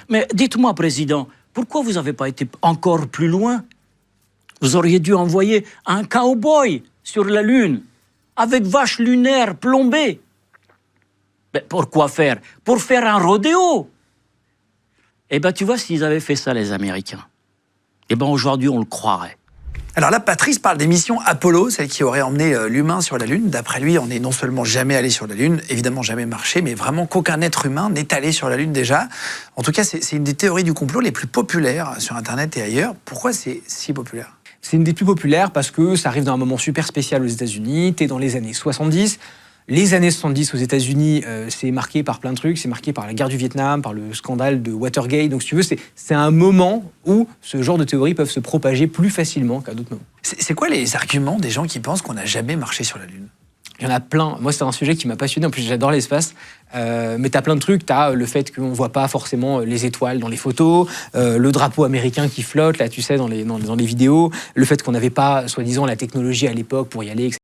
Mais dites-moi, Président, pourquoi vous n'avez pas été encore plus loin? Vous auriez dû envoyer un cow-boy sur la Lune, avec vache lunaire plombée. Mais pourquoi faire? Pour faire un rodéo. Eh bien, tu vois, s'ils avaient fait ça, les Américains, eh bien, aujourd'hui, on le croirait. Alors là, Patrice parle des missions Apollo, celles qui auraient emmené l'humain sur la Lune. D'après lui, on n'est non seulement jamais allé sur la Lune, évidemment jamais marché, mais vraiment qu'aucun être humain n'est allé sur la Lune déjà. En tout cas, c'est une des théories du complot les plus populaires sur Internet et ailleurs. Pourquoi c'est si populaire? C'est une des plus populaires parce que ça arrive dans un moment super spécial aux États-Unis. T'es dans les années 70. Les années 70 aux États-Unis, c'est marqué par plein de trucs. C'est marqué par la guerre du Vietnam, par le scandale de Watergate. Donc, si tu veux, c'est un moment où ce genre de théories peuvent se propager plus facilement qu'à d'autres moments. C'est quoi les arguments des gens qui pensent qu'on n'a jamais marché sur la Lune? Il y en a plein. Moi, c'est un sujet qui m'a passionné. En plus, j'adore l'espace. Mais tu as plein de trucs. Tu as le fait qu'on ne voit pas forcément les étoiles dans les photos, le drapeau américain qui flotte, là, tu sais, dans les vidéos, le fait qu'on n'avait pas, soi-disant, la technologie à l'époque pour y aller, etc.